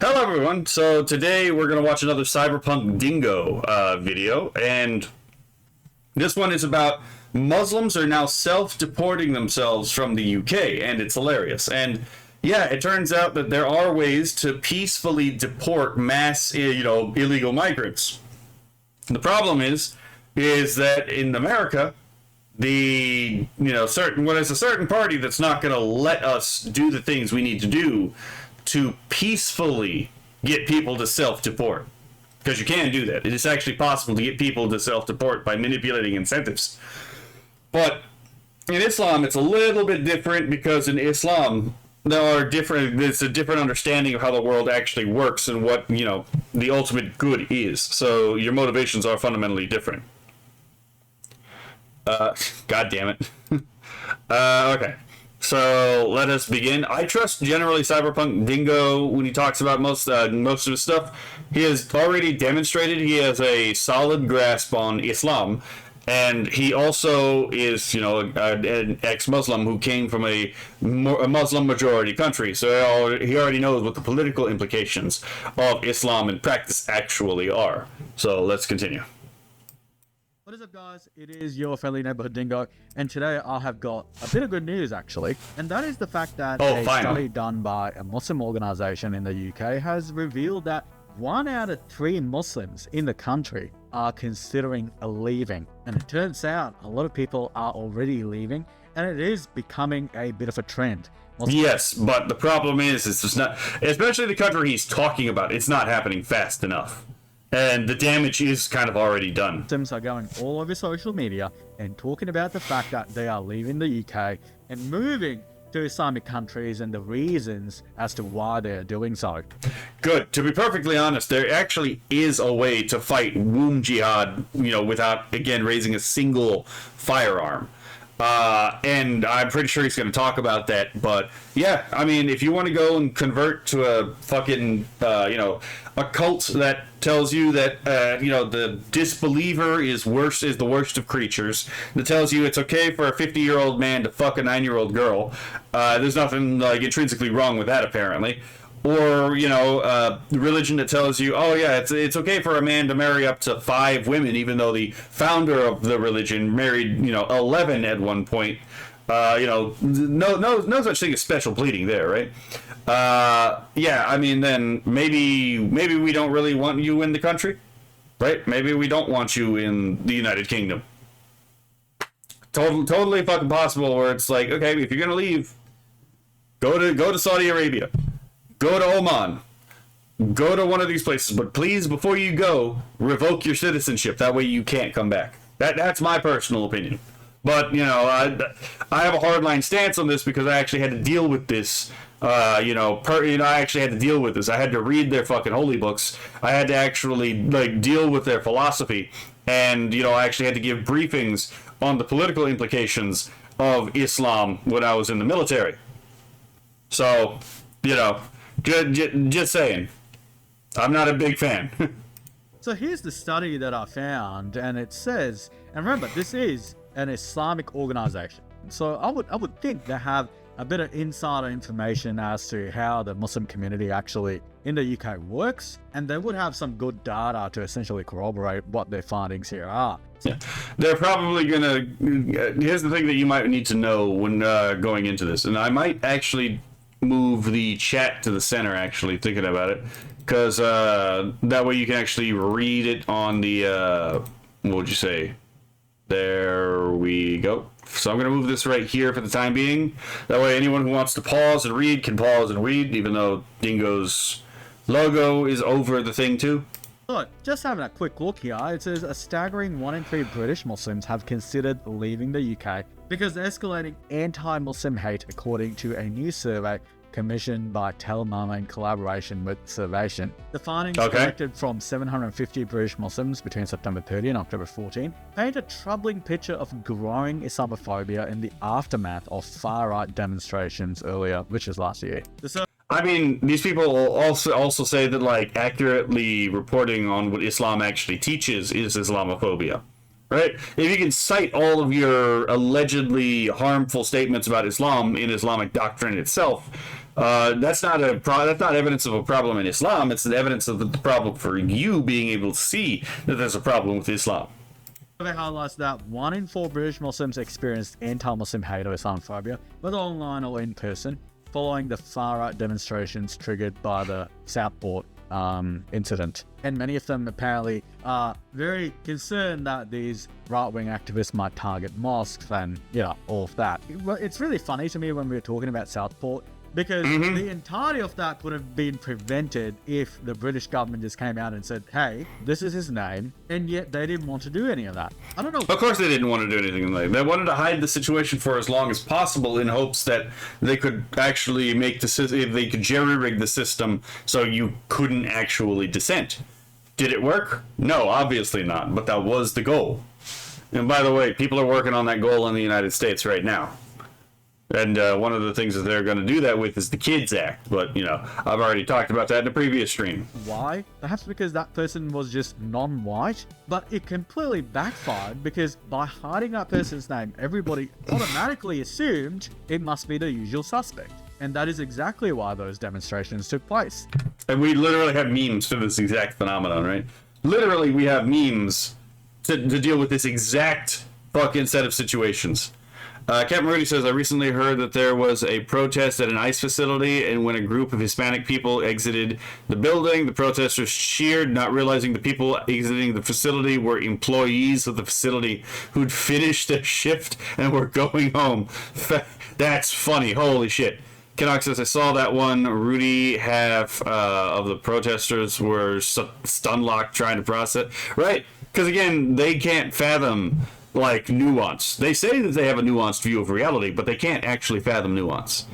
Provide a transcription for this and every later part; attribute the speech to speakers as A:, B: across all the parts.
A: Hello everyone, so today we're going to watch another Cyberpunk Dingo video, and this one is about Muslims are now self-deporting themselves from the UK, and it's hilarious. And yeah, it turns out that there are ways to peacefully deport mass, illegal migrants. The problem is that in America, when it's a certain party that's not going to let us do the things we need to do to peacefully get people to self-deport, because you can do that. It is actually possible to get people to self-deport by manipulating incentives. But in Islam, it's a little bit different, because in Islam, there's a different understanding of how the world actually works and what, the ultimate good is. So your motivations are fundamentally different. God damn it. Okay. So let us begin. I trust generally Cyberpunk Dingo when he talks about most of his stuff. He has already demonstrated he has a solid grasp on Islam, and he also is, an ex-Muslim who came from a Muslim majority country. So he already knows what the political implications of Islam in practice actually are. So let's continue.
B: What is up, guys? It is your friendly neighborhood Dingo, and today I have got a bit of good news, actually, and that is the fact that a study done by a Muslim organization in the UK has revealed that 1 out of 3 Muslims in the country are considering leaving, and it turns out a lot of people are already leaving, and it is becoming a bit of a trend.
A: Yes, but the problem is it's just not, especially the country he's talking about, it's not happening fast enough. And the damage is kind of already done.
B: Muslims are going all over social media and talking about the fact that they are leaving the UK and moving to Islamic countries and the reasons as to why they are doing so.
A: Good. To be perfectly honest, there actually is a way to fight womb jihad, without, again, raising a single firearm. And I'm pretty sure he's going to talk about that. But yeah, I mean, if you want to go and convert to a fucking, a cult that tells you that, the disbeliever is the worst of creatures, that tells you it's okay for a 50-year-old man to fuck a 9-year-old girl, there's nothing intrinsically wrong with that, apparently. Or, the religion that tells you, oh yeah, it's okay for a man to marry up to 5 women, even though the founder of the religion married, 11 at one point. No such thing as special pleading there, right? Yeah, I mean, then maybe we don't really want you in the country, right? Maybe we don't want you in the United Kingdom. Totally fucking possible where it's like, okay, if you're gonna leave, go to Saudi Arabia. Go to Oman. Go to one of these places. But please, before you go, revoke your citizenship. That way you can't come back. That's my personal opinion. But, I have a hardline stance on this because I actually had to deal with this. I actually had to deal with this. I had to read their fucking holy books. I had to actually, deal with their philosophy. And, I actually had to give briefings on the political implications of Islam when I was in the military. So, just saying, I'm not a big fan.
B: So here's the study that I found, and it says, and remember, this is an Islamic organization. So I would think they have a bit of insider information as to how the Muslim community actually in the UK works, and they would have some good data to essentially corroborate what their findings here are.
A: Yeah. They're probably gonna. Here's the thing that you might need to know when going into this, and I might actually move the chat to the center, actually, thinking about it, because that way you can actually read it on the what would you say, there we go. So I'm going to move this right here for the time being, that way anyone who wants to pause and read can pause and read, even though Dingo's logo is over the thing too.
B: So, just having a quick look here, it says a staggering 1 in 3 British Muslims have considered leaving the UK because of escalating anti-Muslim hate, according to a new survey commissioned by Telmama in collaboration with Survation. The findings collected from 750 British Muslims between September 30 and October 14 paint a troubling picture of growing Islamophobia in the aftermath of far-right demonstrations earlier, which is last year.
A: I mean, these people also say that accurately reporting on what Islam actually teaches is Islamophobia, right? If you can cite all of your allegedly harmful statements about Islam in Islamic doctrine itself, that's not evidence of a problem in Islam. It's the evidence of the problem for you being able to see that there's a problem with Islam.
B: It highlights that 1 in 4 British Muslims experienced anti-Muslim hate or Islamophobia, whether online or in person, following the far-right demonstrations triggered by the Southport incident. And many of them apparently are very concerned that these right-wing activists might target mosques and, all of that. It's really funny to me when we were talking about Southport, because the entirety of that would have been prevented if the British government just came out and said, hey, this is his name, and yet they didn't want to do any of that. I don't know.
A: Of course they didn't want to do anything like that. They wanted to hide the situation for as long as possible in hopes that they could actually they could jerry-rig the system so you couldn't actually dissent. Did it work? No, obviously not, but that was the goal. And by the way, people are working on that goal in the United States right now. And one of the things that they're going to do that with is the Kids Act. But, I've already talked about that in a previous stream.
B: Why? Perhaps because that person was just non-white, but it completely backfired because by hiding that person's name, everybody automatically assumed it must be the usual suspect. And that is exactly why those demonstrations took place.
A: And we literally have memes for this exact phenomenon, right? Literally, we have memes to deal with this exact fucking set of situations. Captain Rudy says, I recently heard that there was a protest at an ICE facility, and when a group of Hispanic people exited the building, the protesters cheered, not realizing the people exiting the facility were employees of the facility who'd finished their shift and were going home. That's funny. Holy shit. Canuck says, I saw that one. Rudy, half of the protesters were stun-locked trying to process. Right. Because, again, they can't fathom nuance. They say that they have a nuanced view of reality, but they can't actually fathom nuance.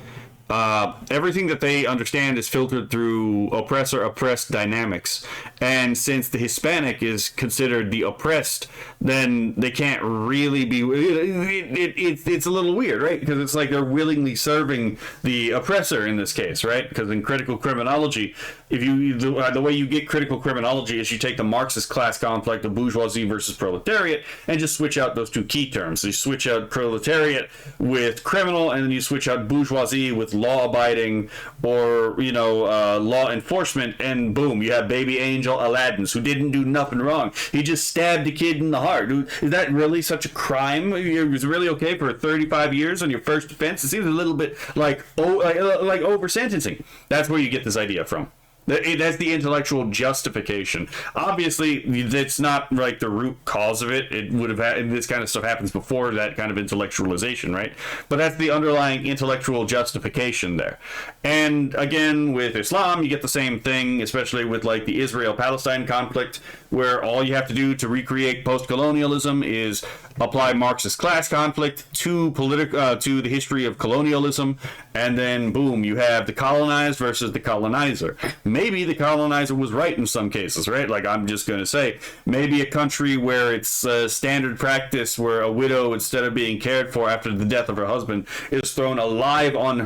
A: Everything that they understand is filtered through oppressor-oppressed dynamics. And since the Hispanic is considered the oppressed, then they can't really be... It's a little weird, right? Because it's like they're willingly serving the oppressor in this case, right? Because in critical criminology, the way you get critical criminology is you take the Marxist class conflict of bourgeoisie versus proletariat and just switch out those two key terms. So you switch out proletariat with criminal, and then you switch out bourgeoisie with law-abiding or, law enforcement, and boom, you have baby angel Aladdin's who didn't do nothing wrong. He just stabbed a kid in the heart. Is that really such a crime? It was really okay for 35 years on your first offense? It seems a little bit like over-sentencing. That's where you get this idea from. That's the intellectual justification. Obviously, it's not like the root cause of it. It would have had, this kind of stuff happens before that kind of intellectualization, right? But that's the underlying intellectual justification there. And again, with Islam, you get the same thing, especially with the Israel-Palestine conflict, where all you have to do to recreate post-colonialism is apply Marxist class conflict to the history of colonialism, and then boom, you have the colonized versus the colonizer. Maybe the colonizer was right in some cases, right? I'm just going to say, maybe a country where it's standard practice where a widow, instead of being cared for after the death of her husband, is thrown alive on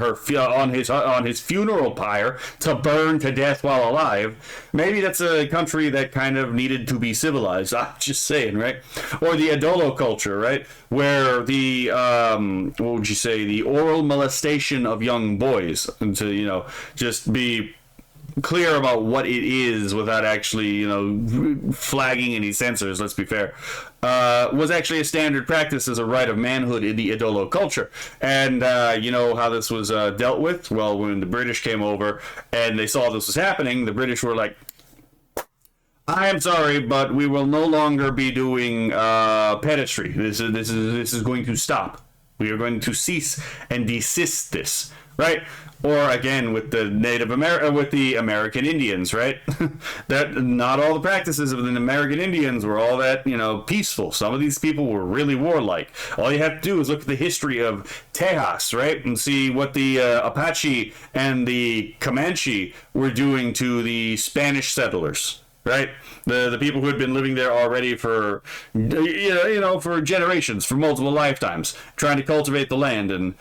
A: his funeral pyre to burn to death while alive. Maybe that's a country that kind of needed to be civilized. I'm just saying, right? Or the Adolo culture, right? Where the the oral molestation of young boys, and to just be clear about what it is without actually flagging any censors, let's be fair, was actually a standard practice as a right of manhood in the Adolo culture. And how this was dealt with? Well, when the British came over and they saw this was happening, the British were like, I am sorry, but we will no longer be doing pedestry. This is going to stop. We are going to cease and desist this, right? Or again with the with the American Indians, right? That not all the practices of the American Indians were all that peaceful. Some of these people were really warlike. All you have to do is look at the history of Tejas, right, and see what the Apache and the Comanche were doing to the Spanish settlers. Right, the people who had been living there already for for generations, for multiple lifetimes, trying to cultivate the land, and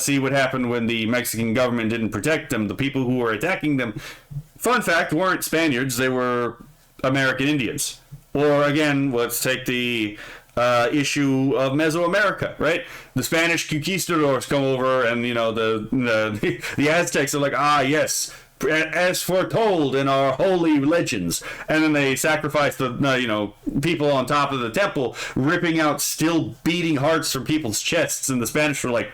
A: see what happened when the Mexican government didn't protect them. The people who were attacking them, fun fact, weren't Spaniards; they were American Indians. Or again, let's take the issue of Mesoamerica, right? The Spanish conquistadors come over, and the Aztecs are like, ah, yes, as foretold in our holy legends, and then they sacrifice the people on top of the temple, ripping out still beating hearts from people's chests, and the Spanish were like,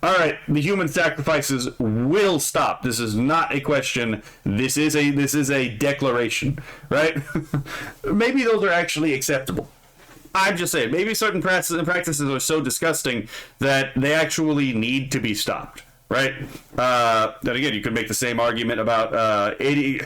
A: all right, the human sacrifices will stop. This is not a question. This is a declaration, right? Maybe those are actually acceptable. I'm just saying, maybe certain practices are so disgusting that they actually need to be stopped, right? Then again, you could make the same argument about 80.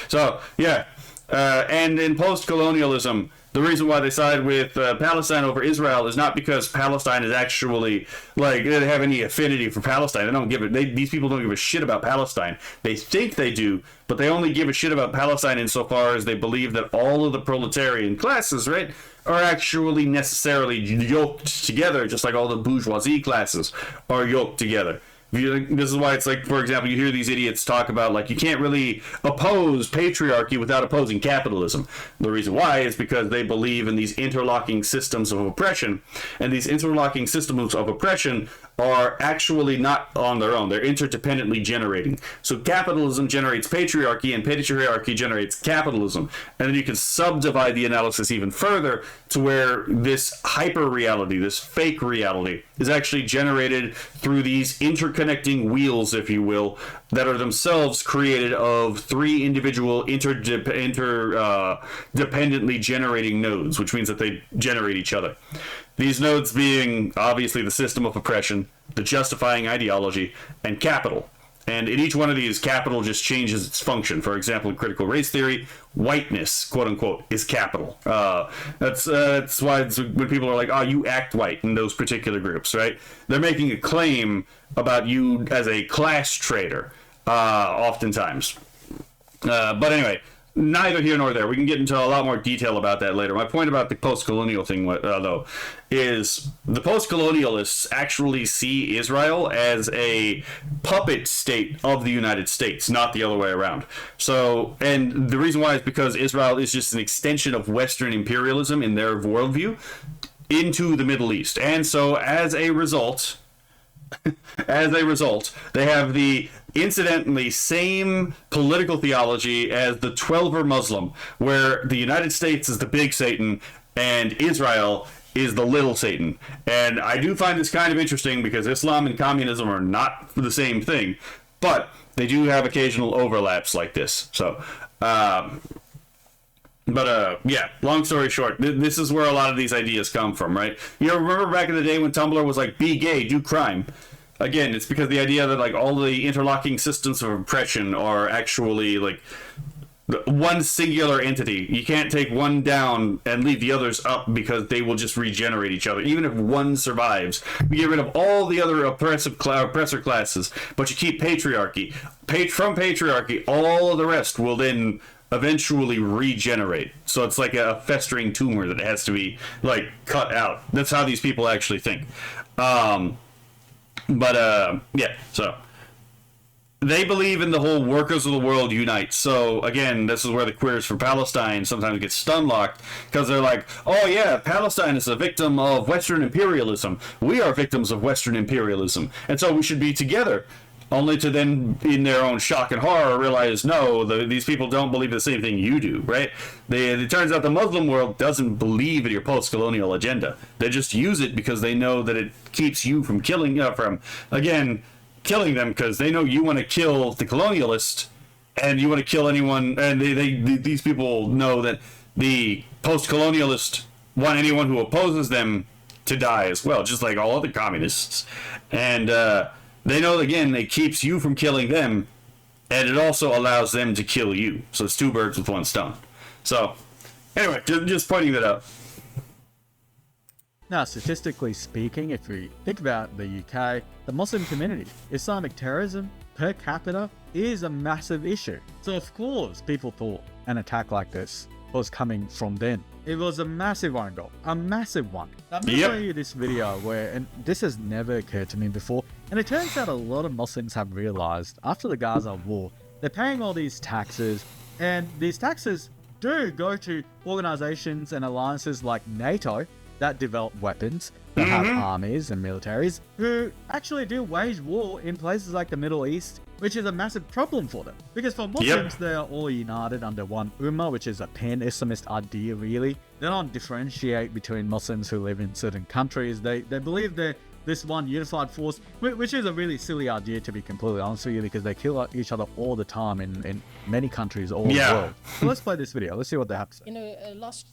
A: So, yeah. And in post-colonialism, the reason why they side with Palestine over Israel is not because Palestine is actually, like, they have any affinity for Palestine. They don't give it. These people don't give a shit about Palestine. They think they do, but they only give a shit about Palestine insofar as they believe that all of the proletarian classes, right, are actually necessarily yoked together, just like all the bourgeoisie classes are yoked together. This is why it's like, for example, you hear these idiots talk about, like, you can't really oppose patriarchy without opposing capitalism. The reason why is because they believe in these interlocking systems of oppression, and these interlocking systems of oppression are actually not on their own. They're interdependently generating. So capitalism generates patriarchy, and patriarchy generates capitalism. And then you can subdivide the analysis even further to where this hyper reality, this fake reality, is actually generated through these interconnecting wheels, if you will, that are themselves created of three individual interdependently generating nodes, which means that they generate each other. These nodes being, obviously, the system of oppression, the justifying ideology, and capital. And in each one of these, capital just changes its function. For example, in critical race theory, whiteness, quote unquote, is capital. That's why when people are like, oh, you act white in those particular groups, right? They're making a claim about you as a class traitor, oftentimes. But anyway, neither here nor there. We can get into a lot more detail about that later. My point about the post-colonial thing, though, is the post-colonialists actually see Israel as a puppet state of the United States, not the other way around. So, and the reason why is because Israel is just an extension of Western imperialism in their worldview into the Middle East. And so, as a result, they have the incidentally same political theology as the Twelver Muslim, where the United States is the big Satan and Israel is the little Satan. And I do find this kind of interesting because Islam and communism are not the same thing, but they do have occasional overlaps like this. So, yeah, long story short, this is where a lot of these ideas come from, right? You know, remember back in the day when Tumblr was like, be gay, do crime? Again, it's because the idea that, like, all the interlocking systems of oppression are actually, like, one singular entity. You can't take one down and leave the others up because they will just regenerate each other. Even if one survives, you get rid of all the other oppressor classes, but you keep patriarchy. From patriarchy, all of the rest will then eventually regenerate. So it's like a festering tumor that has to be, like, cut out. That's how these people actually think. Yeah, so they believe in the whole workers of the world unite. So again, this is where the queers for Palestine sometimes get stun-locked, because they're like, oh yeah, Palestine is a victim of Western imperialism. We are victims of Western imperialism, and so we should be together. Only to then, in their own shock and horror, realize, no, these people don't believe the same thing you do, right? It turns out the Muslim world doesn't believe in your post-colonial agenda. They just use it because they know that it keeps you from killing them, because they know you want to kill the colonialist, and you want to kill anyone, and these people know that the post-colonialists want anyone who opposes them to die as well, just like all other communists. And, they know, again, it keeps you from killing them, and it also allows them to kill you. So it's two birds with one stone. So, anyway, just pointing that out.
B: Now, statistically speaking, if we think about the UK, the Muslim community, Islamic terrorism per capita is a massive issue. So of course, people thought an attack like this was coming from them. It was a massive own goal, a massive one. I'm going to show you this video where, and this has never occurred to me before, and it turns out a lot of Muslims have realized after the Gaza war, they're paying all these taxes, and these taxes do go to organizations and alliances like NATO that develop weapons, that have armies and militaries, who actually do wage war in places like the Middle East, which is a massive problem for them. Because for Muslims, they are all united under one ummah, which is a pan-Islamist idea, really. They don't differentiate between Muslims who live in certain countries. They believe they're this one unified force, which is a really silly idea, to be completely honest with you, because they kill each other all the time in many countries all over the world. So let's play this video. Let's see what they have to say.
C: You know, last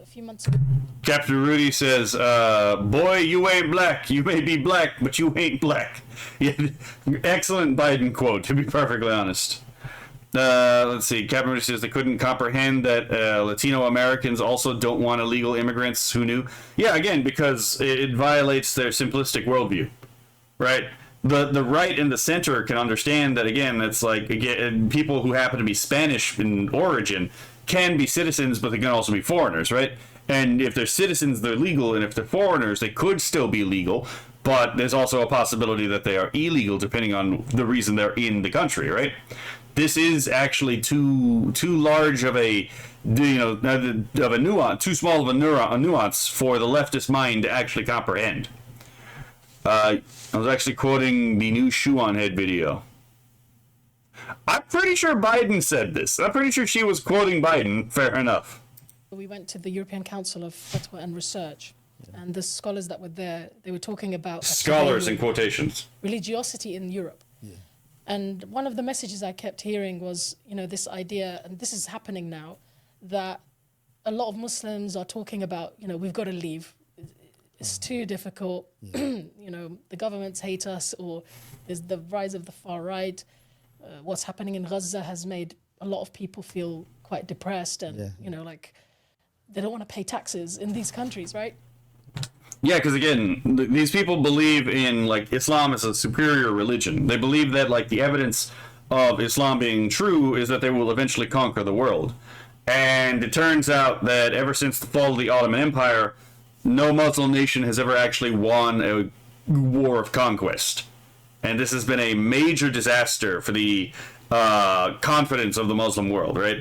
C: few months ago.
A: Captain Rudy says, boy, you ain't black. You may be black, but you ain't black. Yeah, excellent Biden quote, to be perfectly honest. Let's see. Captain Rudy says they couldn't comprehend that Latino Americans also don't want illegal immigrants. Who knew? Yeah, again, because it violates their simplistic worldview, right? The right and the center can understand that. Again, it's like, again, people who happen to be Spanish in origin can be citizens, but they can also be foreigners, right? And if they're citizens, they're legal, and if they're foreigners, they could still be legal. But there's also a possibility that they are illegal, depending on the reason they're in the country, right? This is actually too large of a, of a nuance, too small of a nuance for the leftist mind to actually comprehend. I was actually quoting the new Shoe on Head video. I'm pretty sure Biden said this. I'm pretty sure she was quoting Biden. Fair enough.
C: We went to the European Council of Fatwa and Research, and the scholars that were there, they were talking about
A: scholars in quotations,
C: religiosity in Europe. And one of the messages I kept hearing was, this idea, and this is happening now, that a lot of Muslims are talking about, we've got to leave. It's too difficult. The governments hate us, or there's the rise of the far right. What's happening in Gaza has made a lot of people feel quite depressed, and they don't want to pay taxes in these countries, right?
A: Yeah, because again, these people believe in Islam as a superior religion. They believe that the evidence of Islam being true is that they will eventually conquer the world. And it turns out that ever since the fall of the Ottoman Empire, no Muslim nation has ever actually won a war of conquest. And this has been a major disaster for the confidence of the Muslim world, right?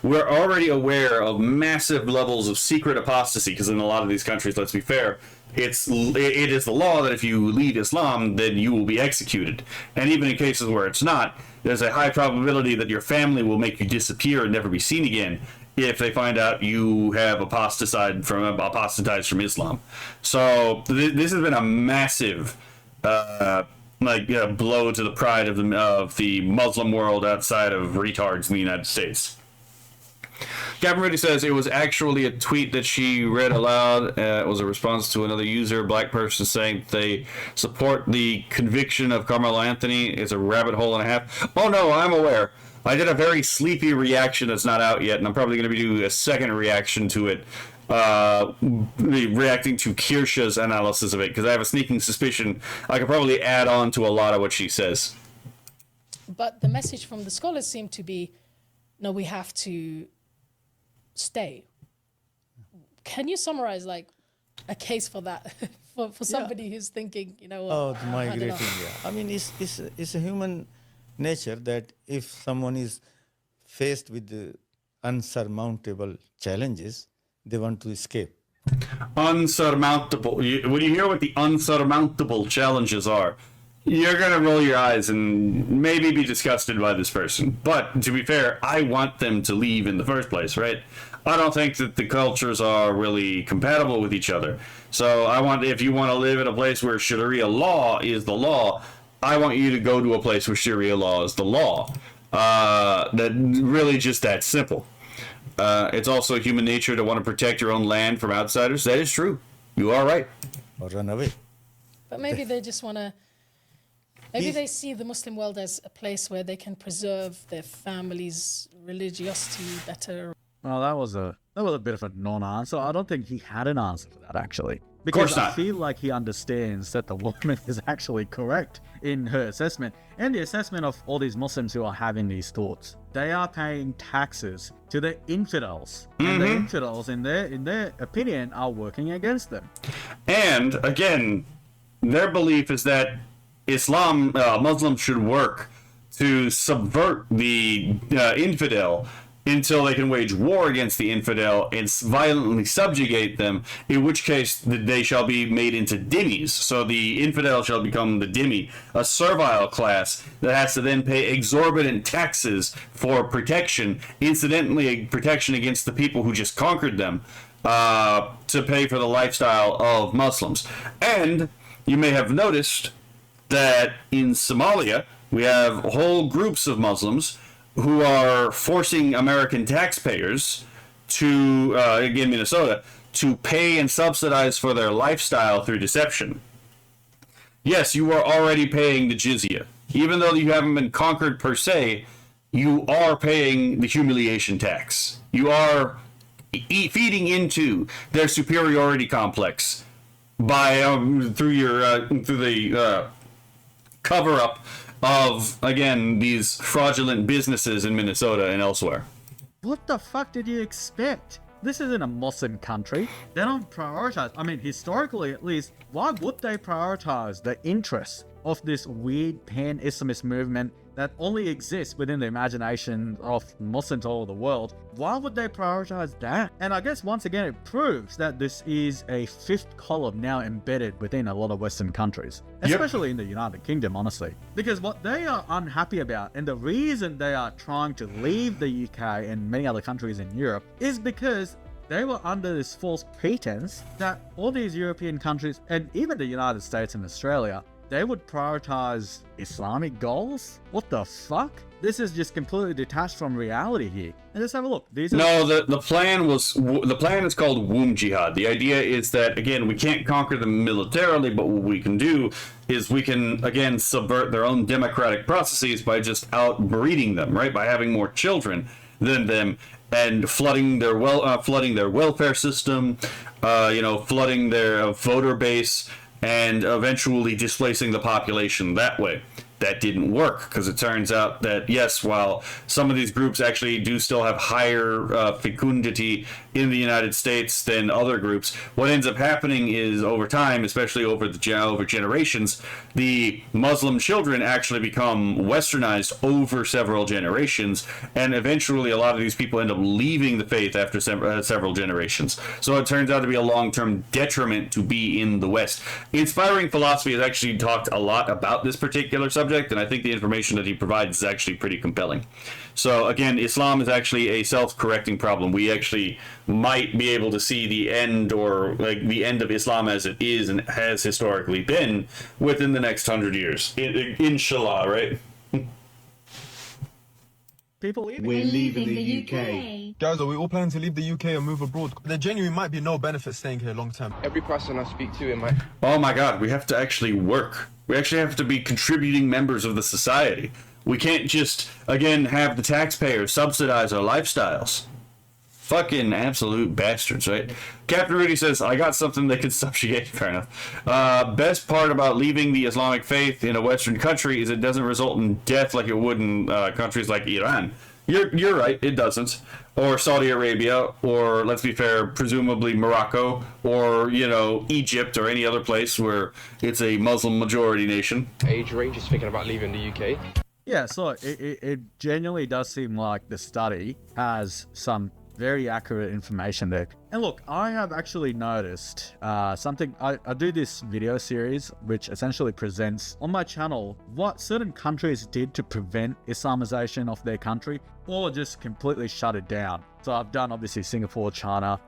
A: We're already aware of massive levels of secret apostasy, because in a lot of these countries, let's be fair, it is the law that if you leave Islam, then you will be executed. And even in cases where it's not, there's a high probability that your family will make you disappear and never be seen again if they find out you have apostatized from Islam. So this has been a massive blow to the pride of the Muslim world outside of retards in the United States. Captain Rudy says it was actually a tweet that she read aloud. It was a response to another user, a black person, saying they support the conviction of Carmelo Anthony. It's a rabbit hole and a half. Oh no, I'm aware. I did a very sleepy reaction that's not out yet, and I'm probably going to be doing a second reaction to it. Reacting to Kirsha's analysis of it, because I have a sneaking suspicion I could probably add on to a lot of what she says.
C: But the message from the scholars seemed to be, no, we have to stay. Can you summarize a case for that for somebody who's thinking,
D: the migrating? I mean, it's a human nature that if someone is faced with the unsurmountable challenges, they want to escape.
A: Unsurmountable. When you hear what the unsurmountable challenges are, you're going to roll your eyes and maybe be disgusted by this person. But to be fair, I want them to leave in the first place, right? I don't think that the cultures are really compatible with each other. So if you want to live in a place where Sharia law is the law, I want you to go to a place where Sharia law is the law. That really just that simple. It's also human nature to want to protect your own land from outsiders. That is true. You are right.
D: Or run away.
C: But maybe they just want to... Maybe they see the Muslim world as a place where they can preserve their family's religiosity better.
B: Well, that was a bit of a non-answer. I don't think he had an answer for that, actually. Because I feel like he understands that the woman is actually correct in her assessment and the assessment of all these Muslims who are having these thoughts. They are paying taxes to the infidels, and the infidels, in their opinion, are working against them.
A: And again, their belief is that Muslims should work to subvert the infidel until they can wage war against the infidel and violently subjugate them, in which case they shall be made into dhimmis. So the infidel shall become the dhimmi, a servile class that has to then pay exorbitant taxes for protection, incidentally a protection against the people who just conquered them, to pay for the lifestyle of Muslims. And you may have noticed that in Somalia, we have whole groups of Muslims who are forcing American taxpayers to, again, Minnesota, to pay and subsidize for their lifestyle through deception. Yes, you are already paying the jizya. Even though you haven't been conquered per se, you are paying the humiliation tax. You are feeding into their superiority complex by through the cover up of, again, these fraudulent businesses in Minnesota and elsewhere.
B: What the fuck did you expect? This isn't a Muslim country. They don't prioritize. I mean, historically at least, why would they prioritize the interests of this weird pan-Islamist movement that only exists within the imagination of Muslims all over the world? Why would they prioritize that? And I guess once again it proves that this is a fifth column now embedded within a lot of Western countries, especially in the United Kingdom, honestly. Because what they are unhappy about, and the reason they are trying to leave the UK and many other countries in Europe, is because they were under this false pretense that all these European countries, and even the United States and Australia, they would prioritize Islamic goals? What the fuck? This is just completely detached from reality here. And let's have a look. These are
A: the plan is called womb jihad. The idea is that, again, we can't conquer them militarily, but what we can do is we can, again, subvert their own democratic processes by just outbreeding them, right? By having more children than them and flooding their welfare system, flooding their voter base, and eventually displacing the population that way. That didn't work, because it turns out that, yes, while some of these groups actually do still have higher fecundity in the United States than other groups, what ends up happening is over time, especially over generations, the Muslim children actually become westernized over several generations, and eventually a lot of these people end up leaving the faith after several generations. So it turns out to be a long-term detriment to be in the West. Inspiring Philosophy has actually talked a lot about this particular subject, and I think the information that he provides is actually pretty compelling. So again, Islam is actually a self-correcting problem. We actually might be able to see the end, or like the end of Islam as it is and has historically been, within the next 100 years. Inshallah, right?
B: people leaving.
E: We're leaving the UK.
F: Guys, are we all planning to leave the UK and move abroad? There genuinely might be no benefit staying here long term.
G: Every person I speak to in my...
A: Oh my god, we have to actually work. We actually have to be contributing members of the society. We can't just, again, have the taxpayers subsidize our lifestyles. Fucking absolute bastards, right? Captain Rudy says, I got something that can subjugate. Fair enough. Best part about leaving the Islamic faith in a Western country is it doesn't result in death like it would in countries like Iran. You're right, it doesn't. Or Saudi Arabia, or, let's be fair, presumably Morocco, or, you know, Egypt, or any other place where it's a Muslim majority nation.
G: Age range is thinking about leaving the UK.
B: Yeah, so it genuinely does seem like the study has some very accurate information there. And look, I have actually noticed something. I do this video series which essentially presents on my channel what certain countries did to prevent Islamization of their country, or just completely shut it down. So I've done obviously Singapore, China,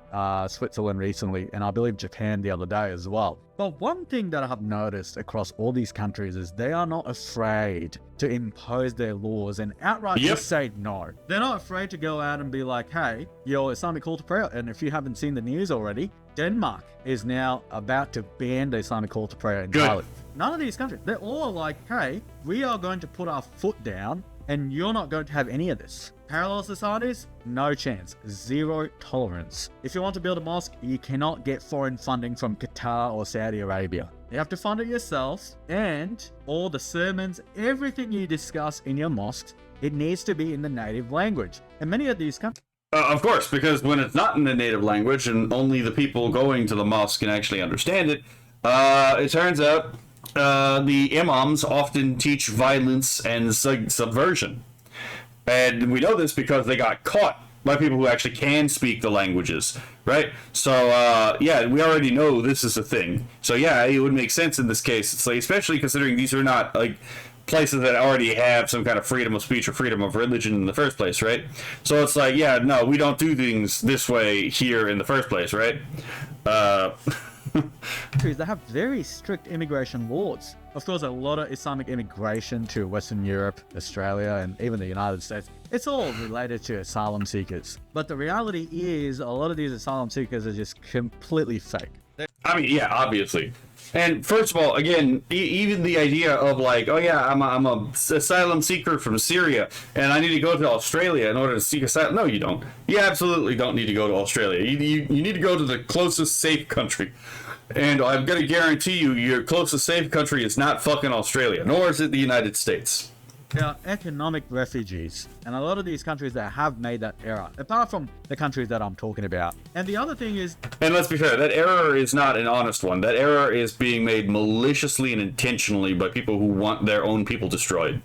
B: Switzerland recently, and I believe Japan the other day as well. But one thing that I have noticed across all these countries is they are not afraid to impose their laws and outright just say no. They're not afraid to go out and be like, hey, your Islamic call to prayer. And if you haven't seen the news already, Denmark is now about to ban the Islamic call to prayer entirely. None of these countries, they're all like, hey, we are going to put our foot down and you're not going to have any of this. Parallel societies? No chance. Zero tolerance. If you want to build a mosque, you cannot get foreign funding from Qatar or Saudi Arabia. You have to fund it yourself, and all the sermons, everything you discuss in your mosques, it needs to be in the native language. And many of these countries...
A: Of course, because when it's not in the native language and only the people going to the mosque can actually understand it, it turns out the imams often teach violence and subversion. And we know this because they got caught by people who actually can speak the languages, right? So yeah, we already know this is a thing. So yeah, it would make sense in this case. It's like, especially considering these are not like places that already have some kind of freedom of speech or freedom of religion in the first place, right? So it's like, yeah, no, we don't do things this way here in the first place, right?
B: Countries that have very strict immigration laws. Of course, a lot of Islamic immigration to Western Europe, Australia, and even the United States, it's all related to asylum seekers. But the reality is, a lot of these asylum seekers are just completely fake.
A: I mean, yeah, obviously. And first of all, again, even the idea of like, oh yeah, I'm a asylum seeker from Syria, and I need to go to Australia in order to seek asylum. No, you don't. You absolutely don't need to go to Australia. You need to go to the closest safe country. And I'm going to guarantee you, your closest safe country is not fucking Australia, nor is it the United States.
B: They are economic refugees, and a lot of these countries that have made that error, apart from the countries that I'm talking about. And the other thing is...
A: And let's be fair, that error is not an honest one. That error is being made maliciously and intentionally by people who want their own people destroyed.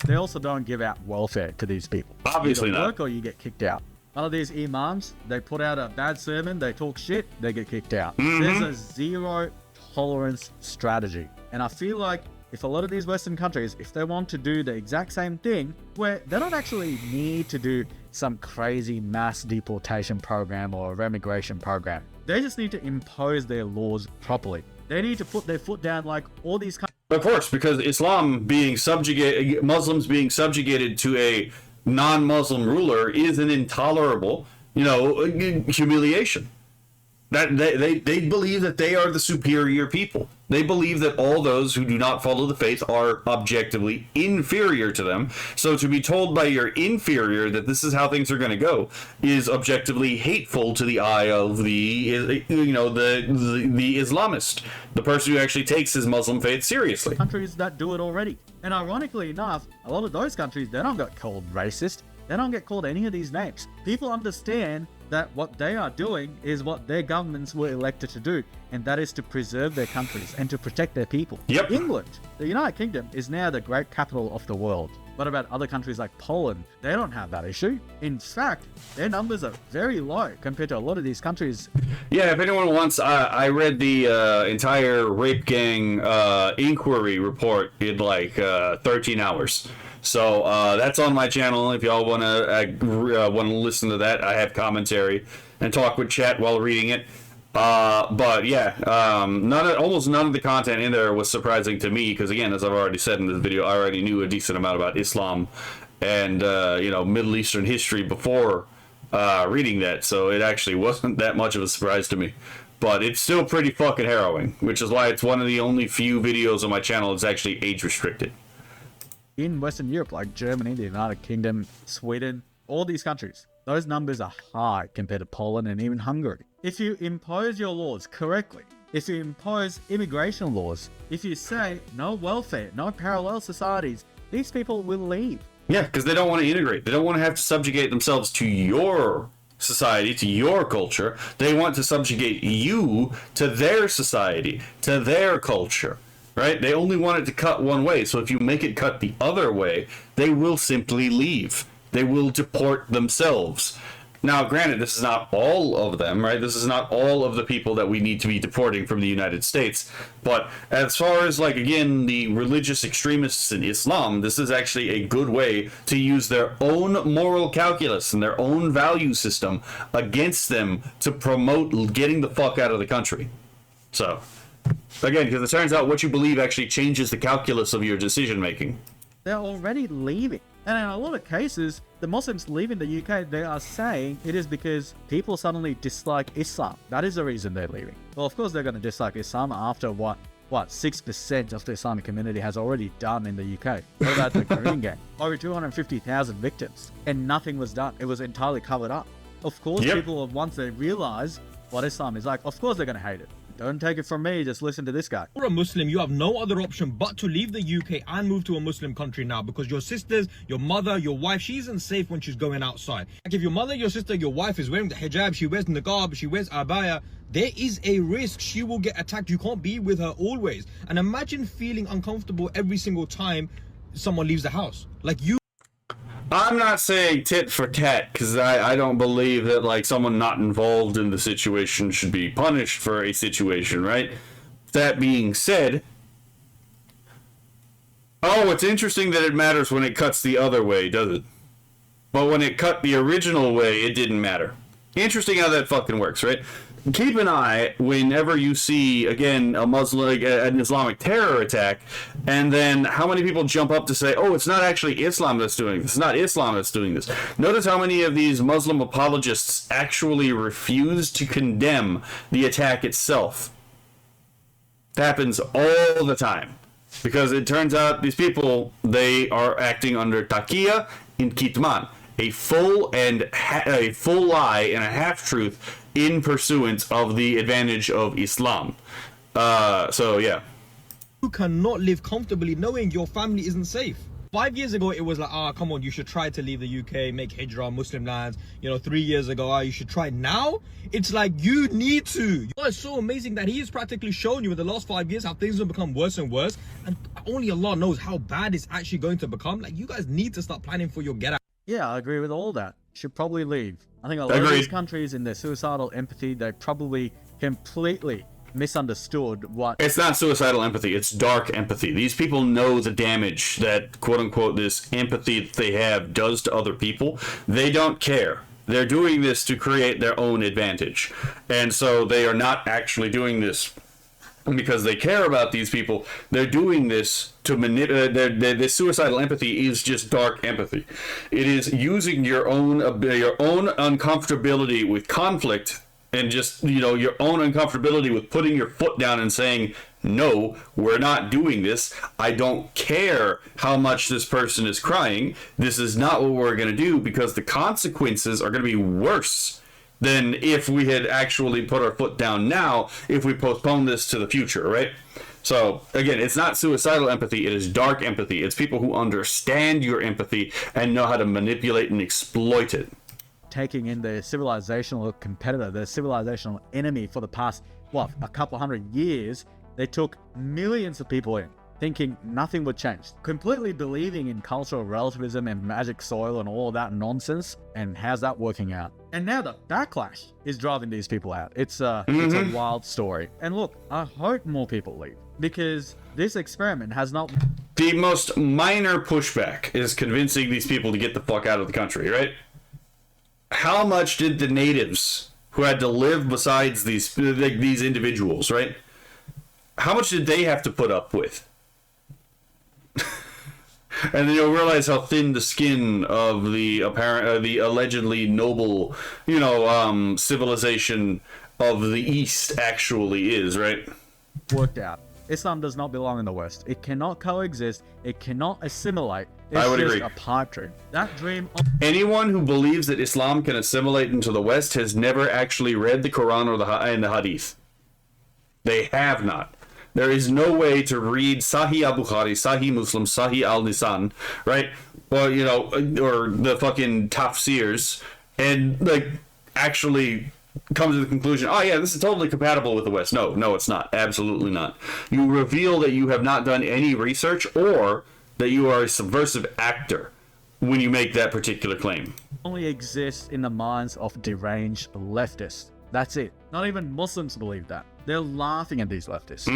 B: They also don't give out welfare to these people.
A: Obviously
B: you
A: not.
B: Work or you get kicked out. One of these imams, they put out a bad sermon, they talk shit, they get kicked out. There's a zero tolerance strategy. And I feel like if a lot of these Western countries, if they want to do the exact same thing, where they don't actually need to do some crazy mass deportation program or remigration program, they just need to impose their laws properly. They need to put their foot down like all these countries.
A: Of course, because Islam being subjugated, Muslims being subjugated to a non-Muslim ruler is an intolerable, humiliation. That they believe that they are the superior people. They believe that all those who do not follow the faith are objectively inferior to them. So to be told by your inferior that this is how things are going to go is objectively hateful to the eye of the Islamist, the person who actually takes his Muslim faith seriously.
B: Countries that do it already. And ironically enough, a lot of those countries, they don't get called racist. They don't get called any of these names. People understand that what they are doing is what their governments were elected to do, and that is to preserve their countries and to protect their people.
A: Yep.
B: England, the United Kingdom, is now the great capital of the world. What about other countries like Poland? They don't have that issue. In fact, their numbers are very low compared to a lot of these countries.
A: Yeah, if anyone wants, I read the entire rape gang inquiry report in like 13 hours. So that's on my channel. If y'all want to listen to that, I have commentary and talk with chat while reading it. But yeah, almost none of the content in there was surprising to me because, again, as I've already said in this video, I already knew a decent amount about Islam and Middle Eastern history before reading that, so it actually wasn't that much of a surprise to me. But it's still pretty fucking harrowing, which is why it's one of the only few videos on my channel that's actually age restricted.
B: In Western Europe, like Germany, the United Kingdom, Sweden, all these countries, those numbers are high compared to Poland and even Hungary. If you impose your laws correctly, if you impose immigration laws, if you say no welfare, no parallel societies, these people will leave.
A: Yeah, because they don't want to integrate. They don't want to have to subjugate themselves to your society, to your culture. They want to subjugate you to their society, to their culture. Right? They only want it to cut one way. So if you make it cut the other way, they will simply leave. They will deport themselves. Now, granted, this is not all of them, right? This is not all of the people that we need to be deporting from the United States. But as far as, like, again, the religious extremists in Islam, this is actually a good way to use their own moral calculus and their own value system against them to promote getting the fuck out of the country. So... again, because it turns out what you believe actually changes the calculus of your decision making.
B: They're already leaving. And in a lot of cases, the Muslims leaving the UK, they are saying it is because people suddenly dislike Islam. That is the reason they're leaving. Well, of course they're going to dislike Islam after what 6% of the Islamic community has already done in the UK. What about the Korean gang? Over 250,000 victims. And nothing was done. It was entirely covered up. Of course, people, once they realize what Islam is like, of course they're going to hate it. Don't take it from me, just listen to this guy.
H: For a Muslim, you have no other option but to leave the UK and move to a Muslim country now, because your sisters, your mother, your wife, she isn't safe when she's going outside. Like if your mother, your sister, your wife is wearing the hijab, she wears niqab, she wears abaya, there is a risk she will get attacked. You can't be with her always. And imagine feeling uncomfortable every single time someone leaves the house. Like you...
A: I'm not saying tit for tat, because I don't believe that, like, someone not involved in the situation should be punished for a situation, right? That being said, it's interesting that it matters when it cuts the other way, does it? But when it cut the original way, it didn't matter. Interesting how that fucking works, right? Keep an eye whenever you see, again, an Islamic terror attack, and then how many people jump up to say, oh, it's not actually Islam that's doing this. It's not Islam that's doing this. Notice how many of these Muslim apologists actually refuse to condemn the attack itself. It happens all the time. Because it turns out these people, they are acting under taqiyya in kitman, a full lie and a half-truth in pursuance of the advantage of Islam. So, yeah.
H: You cannot live comfortably knowing your family isn't safe. 5 years ago, it was like, come on, you should try to leave the UK, make hijrah, Muslim lands. 3 years ago, you should try. Now, it's like, you need to. It's so amazing that he has practically shown you in the last 5 years how things have become worse and worse. And only Allah knows how bad it's actually going to become. Like, you guys need to start planning for your get out.
B: Yeah, I agree with all that. Should probably leave. I think a lot of these countries in their suicidal empathy, they probably completely misunderstood what...
A: It's not suicidal empathy, it's dark empathy. These people know the damage that, quote-unquote, this empathy that they have does to other people. They don't care. They're doing this to create their own advantage. And so they are not actually doing this because they care about these people. They're doing this to manipulate. Their suicidal empathy is just dark empathy. It is using your own uncomfortability with conflict and just, your own uncomfortability with putting your foot down and saying, no, we're not doing this. I don't care how much this person is crying. This is not what we're going to do, because the consequences are going to be worse than if we had actually put our foot down now, if we postpone this to the future, right? So, again, it's not suicidal empathy, it is dark empathy. It's people who understand your empathy and know how to manipulate and exploit it.
B: Taking in their civilizational competitor, their civilizational enemy for the past, a couple hundred years, they took millions of people in, thinking nothing would change, completely believing in cultural relativism and magic soil and all that nonsense. And how's that working out? And now the backlash is driving these people out. It's a wild story. And look, I hope more people leave, because this experiment has not...
A: The most minor pushback is convincing these people to get the fuck out of the country, right? How much did the natives who had to live besides these individuals, right? How much did they have to put up with? And then you'll realize how thin the skin of the allegedly noble, civilization of the East actually is, right?
B: Worked out. Islam does not belong in the West. It cannot coexist. It cannot assimilate.
A: I would agree.
B: It's just a pipe dream. That dream...
A: Anyone who believes that Islam can assimilate into the West has never actually read the Quran or the Hadith. They have not. There is no way to read Sahih al-Bukhari, Sahih Muslim, Sahih al-Nisan, right? Or the fucking tafsirs, and, actually come to the conclusion, oh yeah, this is totally compatible with the West. No, it's not. Absolutely not. You reveal that you have not done any research, or that you are a subversive actor when you make that particular claim.
B: Only exists in the minds of deranged leftists. That's it. Not even Muslims believe that. They're laughing at these leftists.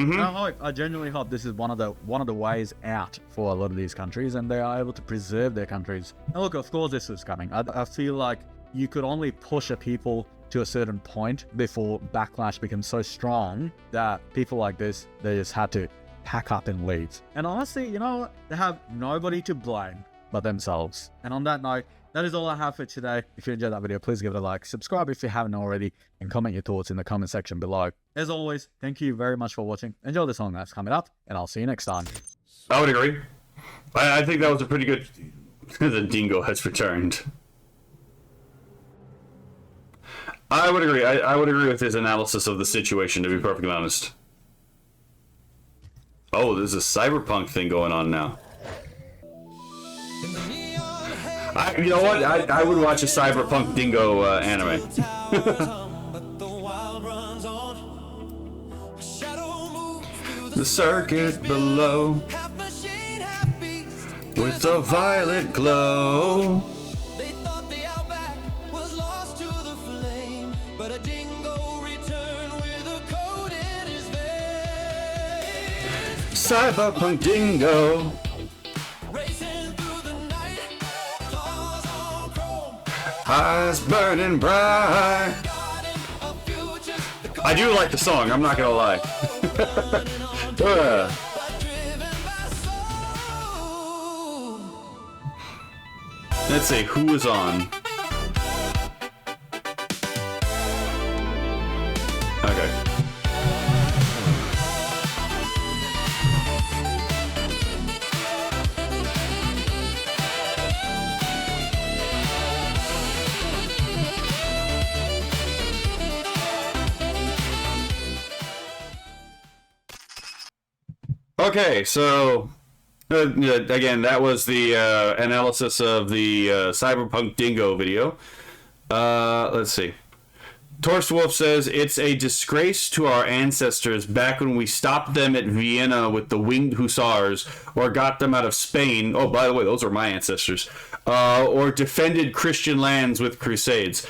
B: I genuinely hope this is one of the ways out for a lot of these countries, and they are able to preserve their countries. And look, of course this is coming. I feel like you could only push a people to a certain point before backlash becomes so strong that people like this, they just had to pack up and leave. And honestly, they have nobody to blame but themselves. And on that note, that is all I have for today. If you enjoyed that video, please give it a like, subscribe if you haven't already, and comment your thoughts in the comment section below. As always, thank you very much for watching. Enjoy the song that's coming up, and I'll see you next time.
A: I would agree. I think that was a pretty good... The dingo has returned. I would agree. I would agree with his analysis of the situation, to be perfectly honest. Oh, there's a cyberpunk thing going on now. You know what? I would watch a cyberpunk dingo anime. The circuit below. with a violet glow.
I: They thought the outback was lost to the flame, but a dingo returned with a coat in his veins.
A: Cyberpunk dingo.
I: Racing through the night, claws on chrome.
A: Eyes burning bright.
I: Garden of futures, the
A: I do like the song, I'm not gonna lie.
I: but driven by soul.
A: Let's see, who is on? Okay. Okay, so again, that was the analysis of the Cyberpunk Dingo video. Let's see. Torst Wolf says, it's a disgrace to our ancestors back when we stopped them at Vienna with the winged hussars, or got them out of Spain. Oh, by the way, those are my ancestors. Or defended Christian lands with crusades.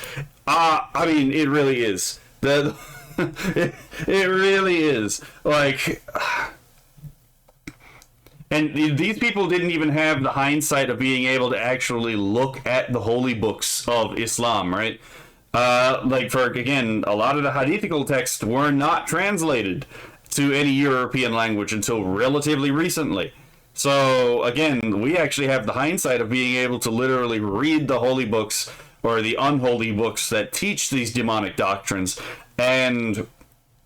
A: I mean, it really is. It really is. Like... And these people didn't even have the hindsight of being able to actually look at the holy books of Islam, right? Like, for, again, a lot of the hadithical texts were not translated to any European language until relatively recently. So, again, we actually have the hindsight of being able to literally read the holy books, or the unholy books that teach these demonic doctrines, and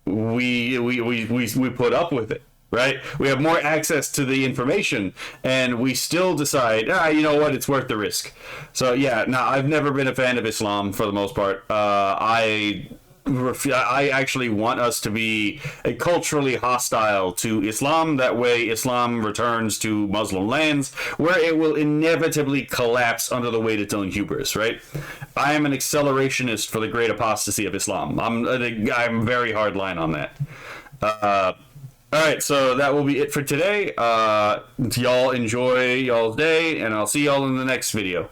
A: we put up with it. Right? We have more access to the information, and we still decide, you know what, it's worth the risk. So, yeah, no, I've never been a fan of Islam for the most part. I actually want us to be culturally hostile to Islam. That way, Islam returns to Muslim lands, where it will inevitably collapse under the weight of its own hubris, right? I am an accelerationist for the great apostasy of Islam. I'm very hard line on that. All right, so that will be it for today. Y'all enjoy y'all's day, and I'll see y'all in the next video.